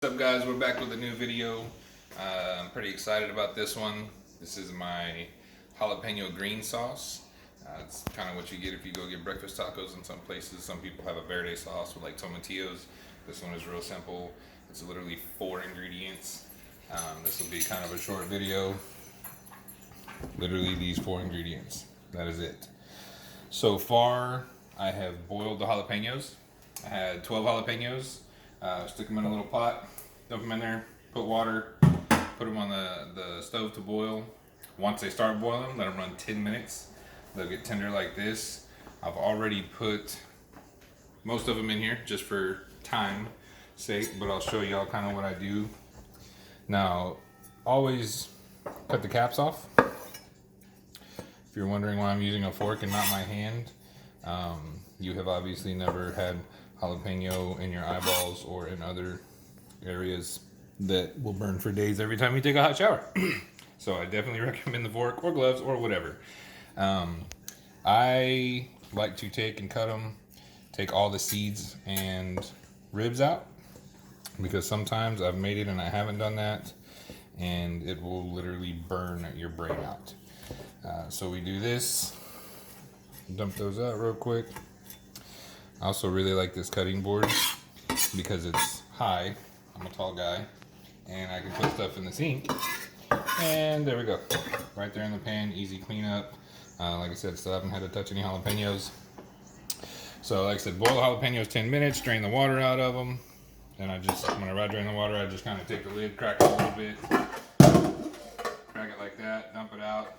What's up guys, we're back with a new video. I'm pretty excited about this one. This is my jalapeno green sauce. It's kind of what you get if you go get breakfast tacos in some places. Some people have a verde sauce with like tomatillos. This one is real simple. It's literally 4 ingredients. This will be kind of a short video. Literally these 4 ingredients. That is it. So far, I have boiled the jalapenos. I had 12 jalapenos. Stick them in a little pot, dump them in there, put water, put them on the stove to boil. Once they start boiling, let them run 10 minutes. They'll get tender like this. I've already put most of them in here just for time sake, but I'll show y'all kind of what I do. Now, always cut the caps off. If you're wondering why I'm using a fork and not my hand, you have obviously never had jalapeno in your eyeballs or in other areas that will burn for days every time you take a hot shower. So I definitely recommend the fork or gloves or whatever. I like to take and cut them, take all the seeds and ribs out, because sometimes I've made it and I haven't done that, and it will literally burn your brain out. So we do this, dump those out real quick. I also really like this cutting board because it's high. I'm a tall guy, and I can put stuff in the sink. And there we go, right there in the pan, easy cleanup. Like I said, still haven't had to touch any jalapenos. So like I said, boil the jalapenos 10 minutes, drain the water out of them. And when I drain the water, I just kind of take the lid, crack it a little bit, crack it like that, dump it out,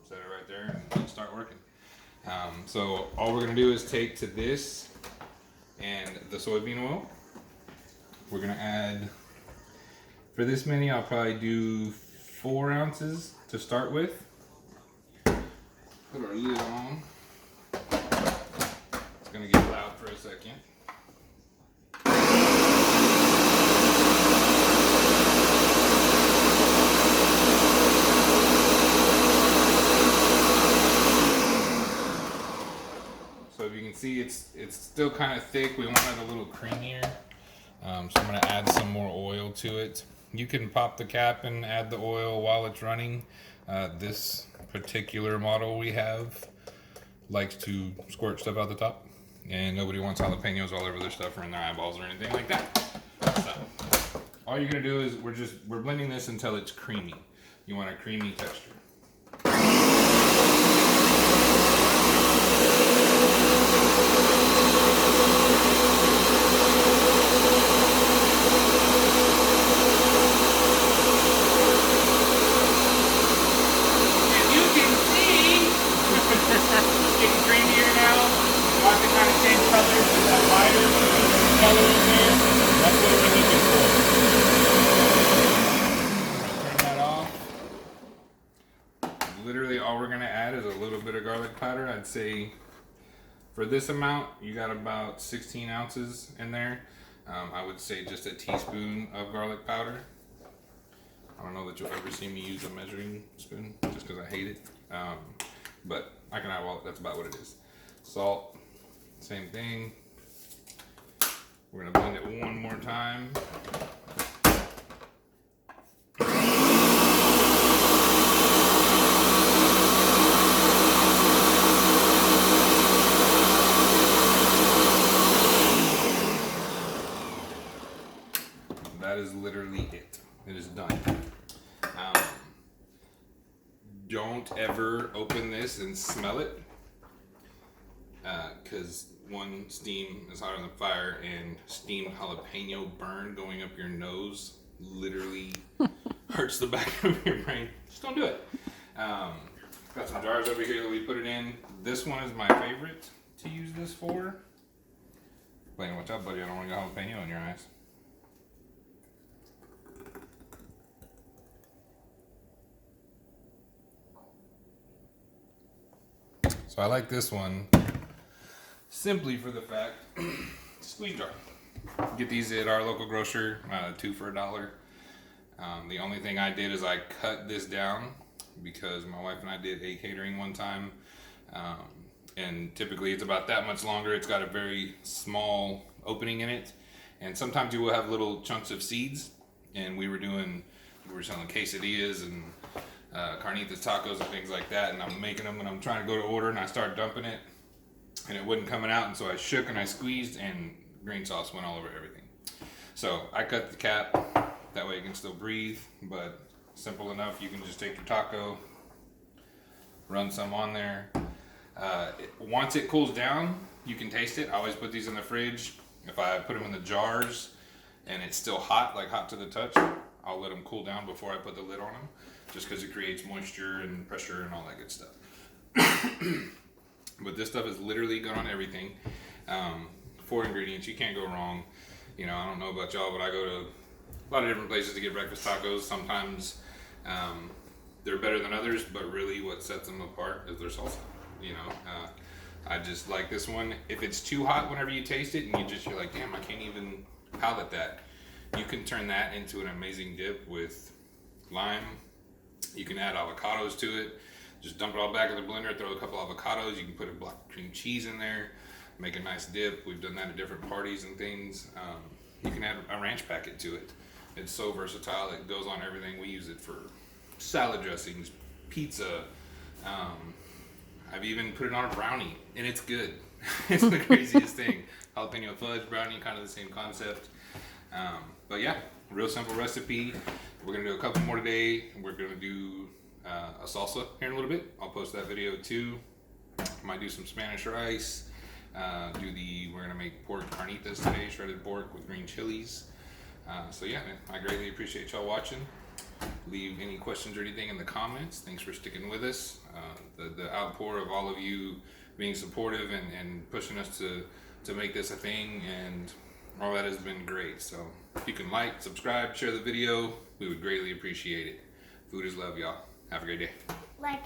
set it right there, and start working. So all we're going to do is take to this and the soybean oil. We're going to add, for this many, I'll probably do 4 ounces to start with. Put our lid on. It's going to get loud for a second. So if you can see, it's still kind of thick. We want it a little creamier. So I'm going to add some more oil to it. You can pop the cap and add the oil while it's running. This particular model we have likes to squirt stuff out the top, and nobody wants jalapenos all over their stuff or in their eyeballs or anything like that. So all you're going to do is we're blending this until it's creamy. You want a creamy texture. Literally all we're going to add is a little bit of garlic powder. I'd say for this amount, you got about 16 ounces in there. I would say just a teaspoon of garlic powder. I don't know that you'll ever see me use a measuring spoon just because I hate it. But I can eyeball it. That's about what it is. Salt, same thing. We're going to blend it one more time. That is literally it. It is done. Don't ever open this and smell it, because one, steam is hotter than fire, and steamed jalapeno burn going up your nose literally hurts the back of your brain. Just don't do it. Got some jars over here that we put it in. This one is my favorite to use this for. Blaine, watch out, buddy. I don't want to get jalapeno in your eyes. So I like this one simply for the fact, squeeze jar. Get these at our local grocer, 2 for $1. The only thing I did is I cut this down because my wife and I did a catering one time, and typically it's about that much longer. It's got a very small opening in it, And sometimes you will have little chunks of seeds. And we were selling quesadillas and carnitas tacos and things like that. And I'm making them and I'm trying to go to order and I start dumping it and it wasn't coming out. And so I shook and I squeezed and green sauce went all over everything. So I cut the cap, that way it can still breathe, but simple enough. You can just take your taco, run some on there. Once it cools down, you can taste it. I always put these in the fridge. If I put them in the jars and it's still hot, like hot to the touch, I'll let them cool down before I put the lid on them, just because it creates moisture and pressure and all that good stuff. But this stuff is literally good on everything. 4 ingredients, you can't go wrong. You know, I don't know about y'all, but I go to a lot of different places to get breakfast tacos. Sometimes they're better than others, but really what sets them apart is their salsa. You know, I just like this one. If it's too hot whenever you taste it and you're like, damn, I can't even palate that, you can turn that into an amazing dip with lime. You can add avocados to it. Just dump it all back in the blender, throw a couple avocados. You can put a block of cream cheese in there, make a nice dip. We've done that at different parties and things. You can add a ranch packet to it. It's so versatile. It goes on everything. We use it for salad dressings, pizza. I've even put it on a brownie, and it's good. It's the craziest thing. Jalapeno fudge brownie, kind of the same concept. But yeah, real simple recipe. We're going to do a couple more today. We're going to do a salsa here in a little bit. I'll post that video too. Might do some Spanish rice. We're going to make pork carnitas today, shredded pork with green chilies. So yeah, man, I greatly appreciate y'all watching. Leave any questions or anything in the comments. Thanks for sticking with us. The outpour of all of you being supportive and pushing us to make this a thing and all that has been great. So if you can like, subscribe, share the video, we would greatly appreciate it. Food is love, y'all. Have a great day. Like